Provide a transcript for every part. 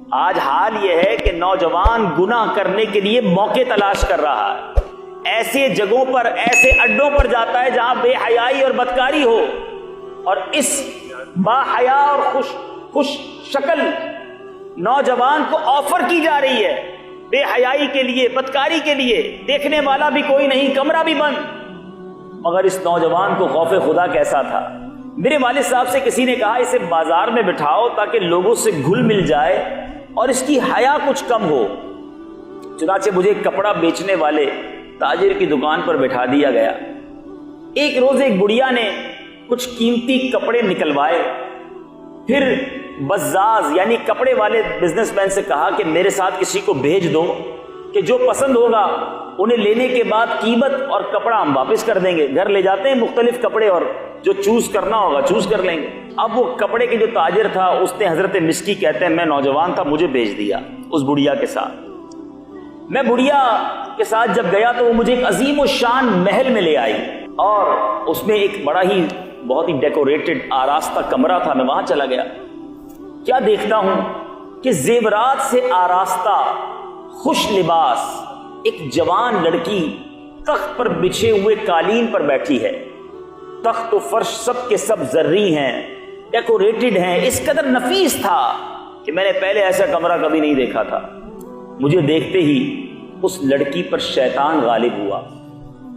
آج حال یہ ہے کہ نوجوان گناہ کرنے کے لیے موقع تلاش کر رہا ہے، ایسے جگہوں پر، ایسے اڈوں پر جاتا ہے جہاں بے حیائی اور بدکاری ہو، اور اس با حیا اور خوش شکل نوجوان کو آفر کی جا رہی ہے بے حیائی کے لیے، بدکاری کے لیے، دیکھنے والا بھی کوئی نہیں، کمرہ بھی بند۔ مگر اس نوجوان کو خوف خدا کیسا تھا۔ میرے والد صاحب سے کسی نے کہا اسے بازار میں بٹھاؤ تاکہ لوگوں سے گھل مل جائے اور اس کی حیا کچھ کم ہو۔ چنانچہ مجھے کپڑا بیچنے والے تاجر کی دکان پر بٹھا دیا گیا۔ ایک روز ایک بڑھیا نے کچھ قیمتی کپڑے نکلوائے، پھر بزاز یعنی کپڑے والے بزنس مین سے کہا کہ میرے ساتھ کسی کو بھیج دو کہ جو پسند ہوگا انہیں لینے کے بعد قیمت اور کپڑا ہم واپس کر دیں گے۔ گھر لے جاتے ہیں مختلف کپڑے اور جو چوز کرنا ہوگا چوز کر لیں گے۔ اب وہ کپڑے کے جو تاجر تھا اس نے، حضرت مسکی کہتے ہیں، میں نوجوان تھا، مجھے بھیج دیا اس بڑھیا کے ساتھ۔ میں بڑھیا کے ساتھ جب گیا تو وہ مجھے ایک عظیم و شان محل میں لے آئی، اور اس میں ایک بڑا ہی بہت ہی ڈیکوریٹڈ آراستہ کمرہ تھا۔ میں وہاں چلا گیا، کیا دیکھتا ہوں کہ زیورات سے آراستہ خوش لباس ایک جوان لڑکی تخت پر بچھے ہوئے قالین پر بیٹھی ہے۔ تخت و فرش سب کے سب زرعی ہیں، ڈیکوریٹڈ ہیں، اس قدر نفیس تھا کہ میں نے پہلے ایسا کمرہ کبھی نہیں دیکھا تھا۔ مجھے دیکھتے ہی اس لڑکی پر شیطان غالب ہوا،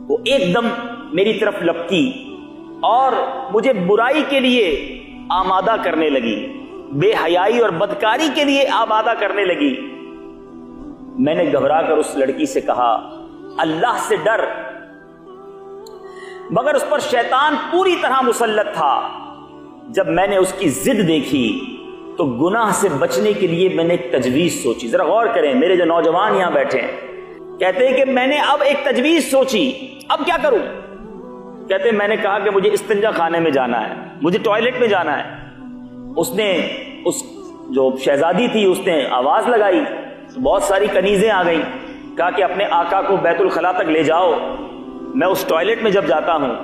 وہ ایک دم میری طرف لپکی اور مجھے برائی کے لیے آمادہ کرنے لگی، بے حیائی اور بدکاری کے لیے آمادہ کرنے لگی۔ میں نے گھبرا کر اس لڑکی سے کہا اللہ سے ڈر، مگر اس پر شیطان پوری طرح مسلط تھا۔ جب میں نے اس کی ضد دیکھی تو گناہ سے بچنے کے لیے میں نے ایک تجویز سوچی۔ ذرا غور کریں، میرے جو نوجوان یہاں بیٹھے ہیں کہتے ہیں کہ میں نے اب ایک تجویز سوچی، اب کیا کروں؟ کہتے ہیں میں نے کہا کہ مجھے استنجا خانے میں جانا ہے، مجھے ٹوائلٹ میں جانا ہے۔ اس نے، اس جو شہزادی تھی، اس نے آواز لگائی، بہت ساری کنیزیں آ گئیں، کہا کہ اپنے آقا کو بیت الخلا تک لے جاؤ۔ میں اس ٹوائلٹ میں جب جاتا ہوں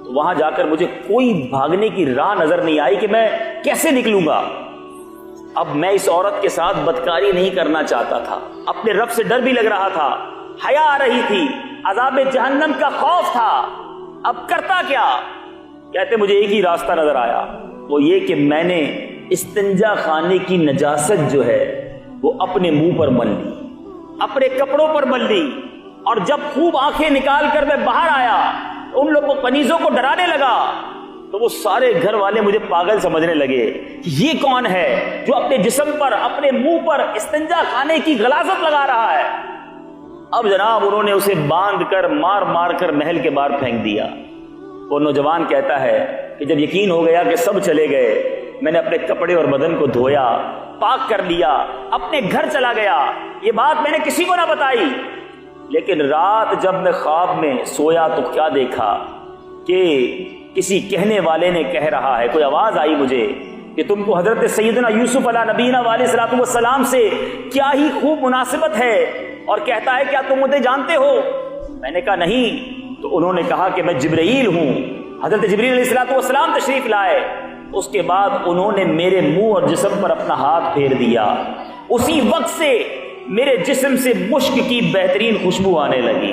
تو وہاں جا کر مجھے کوئی بھاگنے کی راہ نظر نہیں آئی کہ میں کیسے نکلوں گا۔ اب میں اس عورت کے ساتھ بدکاری نہیں کرنا چاہتا تھا، اپنے رب سے ڈر بھی لگ رہا تھا، حیا آ رہی تھی، عذاب جہنم کا خوف تھا، اب کرتا کیا؟ کہتے مجھے ایک ہی راستہ نظر آیا، وہ یہ کہ میں نے استنجا خانے کی نجاست جو ہے وہ اپنے منہ پر مل لی، اپنے کپڑوں پر مل لی، اور جب خوب آنکھیں نکال کر میں باہر آیا ان لوگوں کنیزوں کو ڈرانے لگا تو وہ سارے گھر والے مجھے پاگل سمجھنے لگے کہ یہ کون ہے جو اپنے جسم پر، اپنے منہ پر استنجا خانے کی غلاظت لگا رہا ہے۔ اب جناب انہوں نے اسے باندھ کر مار مار کر محل کے باہر پھینک دیا۔ وہ نوجوان کہتا ہے کہ جب یقین ہو گیا کہ سب چلے گئے، میں نے اپنے کپڑے اور بدن کو دھویا، پاک کر لیا، اپنے گھر چلا گیا۔ یہ بات میں نے کسی کو نہ بتائی، لیکن رات جب میں خواب میں سویا تو کیا دیکھا کہ کسی کہنے والے نے کہہ رہا ہے، کوئی آواز آئی مجھے کہ تم کو حضرت سیدنا یوسف علیہ نبینا علیہ الصلوۃ والسلام سے کیا ہی خوب مناسبت ہے، اور کہتا ہے کیا تم مجھے جانتے ہو؟ میں نے کہا نہیں۔ تو انہوں نے کہا کہ میں جبرائیل ہوں۔ حضرت جبرائیل علیہ الصلوۃ والسلام تشریف لائے۔ اس کے بعد انہوں نے میرے منہ اور جسم پر اپنا ہاتھ پھیر دیا، اسی وقت سے میرے جسم سے مشک کی بہترین خوشبو آنے لگی۔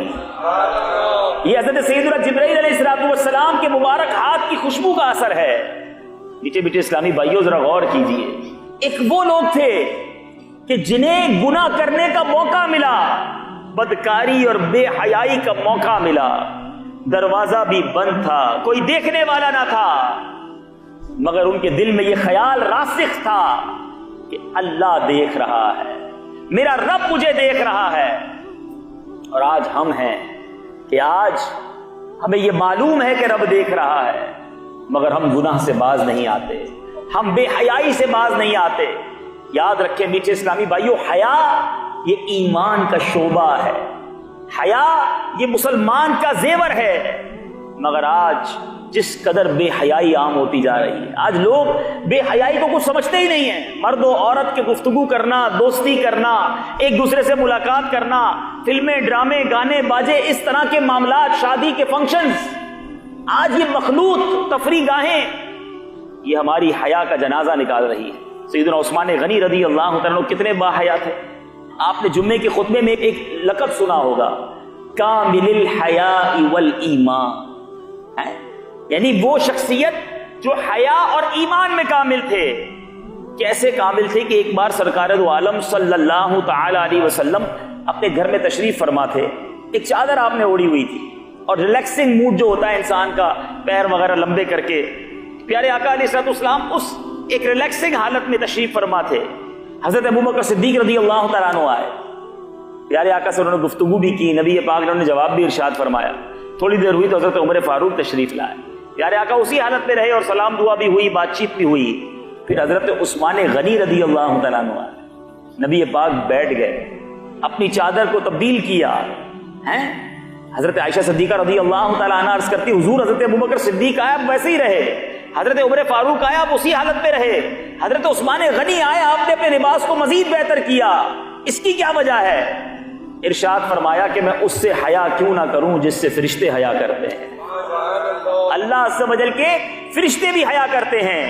یہ حضرت سیدنا جبرائیل علیہ السلام کے مبارک ہاتھ کی خوشبو کا اثر ہے۔ میٹھے میٹھے اسلامی بھائیوں ذرا غور کیجئے، ایک وہ لوگ تھے کہ جنہیں گناہ کرنے کا موقع ملا، بدکاری اور بے حیائی کا موقع ملا، دروازہ بھی بند تھا، کوئی دیکھنے والا نہ تھا، مگر ان کے دل میں یہ خیال راسخ تھا کہ اللہ دیکھ رہا ہے، میرا رب مجھے دیکھ رہا ہے۔ اور آج ہم ہیں کہ آج ہمیں یہ معلوم ہے کہ رب دیکھ رہا ہے، مگر ہم گناہ سے باز نہیں آتے، ہم بے حیائی سے باز نہیں آتے۔ یاد رکھیں میٹھے اسلامی بھائیوں، حیا یہ ایمان کا شعبہ ہے، حیا یہ مسلمان کا زیور ہے، مگر آج جس قدر بے حیائی عام ہوتی جا رہی ہے، آج لوگ بے حیائی کو کچھ سمجھتے ہی نہیں ہیں۔ مرد و عورت کے گفتگو کرنا، دوستی کرنا، ایک دوسرے سے ملاقات کرنا، فلمیں، ڈرامے، گانے، باجے، اس طرح کے معاملات، شادی کے فنکشنز، آج یہ مخلوط تفریح گاہیں، یہ ہماری حیا کا جنازہ نکال رہی ہے۔ سیدنا عثمان غنی رضی اللہ تعالیٰ عنہ کتنے باحیا تھے. آپ نے جمعے کے خطبے میں ایک لقب سنا ہوگا، کامل الحیاء والایمان، یعنی وہ شخصیت جو حیا اور ایمان میں کامل تھے. کیسے کامل تھے کہ ایک بار سرکار دو عالم صلی اللہ تعالی علیہ وسلم اپنے گھر میں تشریف فرما تھے. ایک چادر آپ نے اوڑھی ہوئی تھی اور ریلیکسنگ موڈ جو ہوتا ہے انسان کا، پیر وغیرہ لمبے کر کے، پیارے آقا علیہ الصلوۃ والسلام اس ایک ریلیکسنگ حالت میں تشریف فرما تھے. حضرت ابوبکر صدیق رضی اللہ تعالیٰ عنہ آئے، پیارے آقا سے انہوں نے گفتگو بھی کی، نبی پاک نے جواب بھی ارشاد فرمایا. تھوڑی دیر ہوئی تو حضرت عمر فاروق تشریف لائے. پیارے آقا اسی حالت میں رہے اور سلام دعا بھی ہوئی، بات چیت بھی ہوئی. پھر حضرت عثمان غنی رضی اللہ تعالیٰ عنہ آئے، نبی پاک بیٹھ گئے، اپنی چادر کو تبدیل کیا. حضرت عائشہ صدیقہ رضی اللہ تعالیٰ عنہ عرض کرتی، حضور حضرت ابوبکر صدیق آئے آپ ویسے ہی رہے، حضرت عمر فاروق آئے آپ اسی حالت میں رہے، حضرت عثمان غنی آئے آپ نے اپنے لباس کو مزید بہتر کیا، اس کی کیا وجہ ہے؟ ارشاد فرمایا کہ میں اس سے حیا کیوں نہ کروں جس سے فرشتے حیا کرتے ہیں. اللہ عز و جل کے فرشتے بھی حیا کرتے ہیں.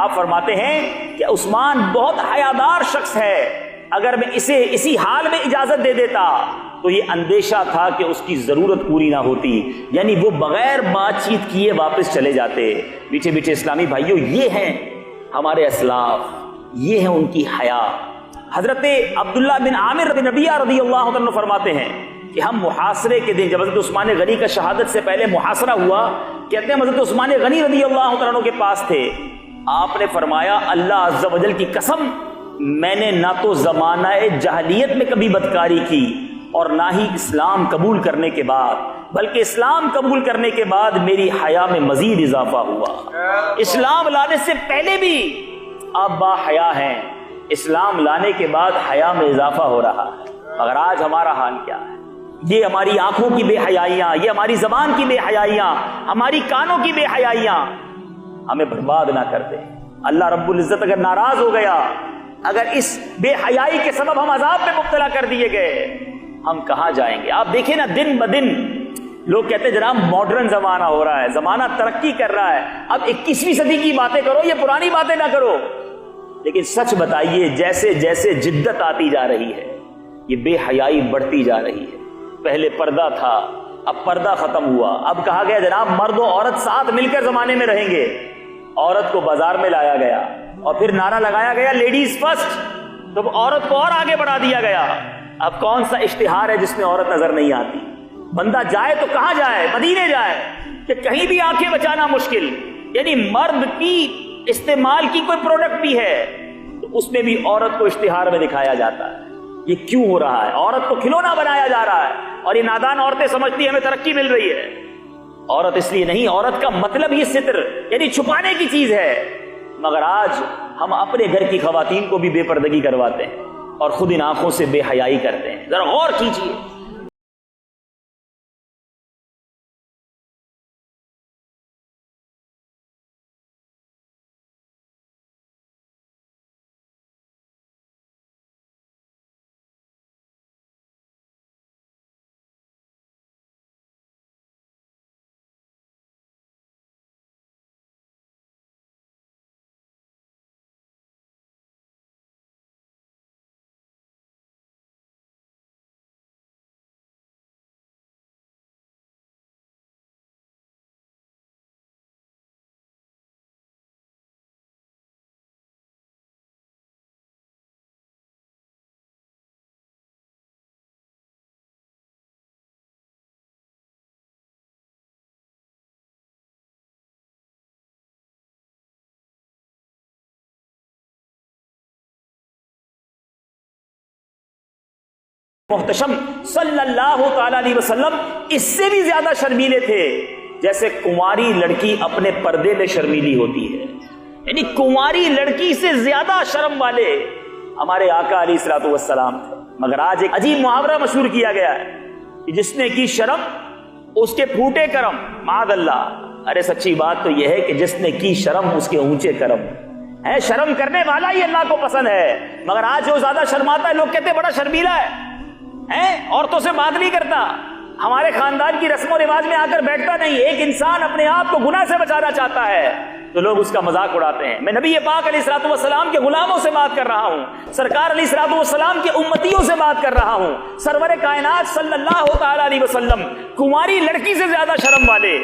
آپ فرماتے ہیں کہ عثمان بہت حیادار شخص ہے، اگر میں اسے اسی حال میں اجازت دے دیتا تو یہ اندیشہ تھا کہ اس کی ضرورت پوری نہ ہوتی، یعنی وہ بغیر بات چیت کیے واپس چلے جاتے. میٹھے میٹھے اسلامی بھائیوں، یہ ہیں ہمارے اسلاف، یہ ہے ان کی حیا. حضرت عبداللہ بن عامر بن ربیعہ رضی اللہ عنہ فرماتے ہیں کہ ہم محاصرے کے دن، جب حضرت عثمان غنی کا شہادت سے پہلے محاصرہ ہوا، کہتے ہیں حضرت عثمان غنی رضی اللہ عنہ کے پاس تھے. آپ نے فرمایا اللہ عز و جل کی قسم، میں نے نہ تو زمانہ جاہلیت میں کبھی بدکاری کی اور نہ ہی اسلام قبول کرنے کے بعد، بلکہ اسلام قبول کرنے کے بعد میری حیا میں مزید اضافہ ہوا. اسلام لانے سے پہلے بھی آپ با حیا ہیں، اسلام لانے کے بعد حیا میں اضافہ ہو رہا ہے. مگر آج ہمارا حال کیا ہے؟ یہ ہماری آنکھوں کی بے حیائیاں، یہ ہماری زبان کی بے حیائیاں، ہماری کانوں کی بے حیائیاں ہمیں برباد نہ کر دے. اللہ رب العزت اگر ناراض ہو گیا، اگر اس بے حیائی کے سبب ہم عذاب میں مبتلا کر دیے گئے، ہم کہاں جائیں گے؟ آپ دیکھیں نا، دن بدن لوگ کہتے ہیں جناب ماڈرن زمانہ ہو رہا ہے، زمانہ ترقی کر رہا ہے، اب 21ویں صدی کی باتیں کرو، یہ پرانی باتیں نہ کرو. لیکن سچ بتائیے، جیسے جیسے جدت آتی جا رہی ہے، یہ بے حیائی بڑھتی جا رہی ہے. پہلے پردہ تھا، اب پردہ ختم ہوا، اب کہا گیا جناب مرد و عورت ساتھ مل کر زمانے میں رہیں گے. عورت کو بازار میں لایا گیا اور پھر نعرہ لگایا گیا لیڈیز فرسٹ، تو عورت کو اور آگے بڑھا دیا گیا. اب کون سا اشتہار ہے جس میں عورت نظر نہیں آتی؟ بندہ جائے تو کہاں جائے؟ مدینے جائے کہ کہیں بھی آنکھیں بچانا مشکل. یعنی مرد کی استعمال کی کوئی پروڈکٹ بھی ہے تو اس میں بھی عورت کو اشتہار میں دکھایا جاتا ہے. یہ کیوں ہو رہا ہے؟ عورت کو کھلونا بنایا جا رہا ہے اور یہ نادان عورتیں سمجھتی ہیں ہمیں ترقی مل رہی ہے. عورت اس لیے نہیں، عورت کا مطلب ہی ستر یعنی چھپانے کی چیز ہے. مگر آج ہم اپنے گھر کی خواتین کو بھی بے پردگی کرواتے ہیں اور خود ان آنکھوں سے بے حیائی کرتے ہیں. ذرا غور کیجیے. محتشم صلی اللہ تعالی علیہ وسلم اس سے بھی زیادہ شرمیلے تھے جیسے کنواری لڑکی اپنے پردے میں شرمیلی ہوتی ہے. یعنی کنواری لڑکی سے زیادہ شرم والے ہمارے آقا علیہ الصلوۃ والسلام تھے. مگر آج ایک عجیب محاورہ مشہور کیا گیا ہے کہ جس نے کی شرم اس کے پھوٹے کرم. معاذ اللہ. ارے سچی بات تو یہ ہے کہ جس نے کی شرم اس کے اونچے کرم ہے. شرم کرنے والا ہی اللہ کو پسند ہے. مگر آج جو زیادہ شرماتا ہے لوگ کہتے ہیں بڑا شرمیلا ہے، عورتوں سے بات نہیں کرتا، ہمارے خاندان کی رسم و رواج میں آ کر بیٹھتا نہیں. ایک انسان اپنے آپ کو گناہ سے بچانا چاہتا ہے تو لوگ اس کا مذاق اڑاتے ہیں. میں نبی پاک علیہ الصلوۃ والسلام کے غلاموں سے بات کر رہا ہوں, سرکار علیہ الصلوۃ والسلام کے امتیوں سے بات کر رہا ہوں. سرور کائنات صلی اللہ تعالی علیہ وسلم کنواری لڑکی سے زیادہ شرم والے,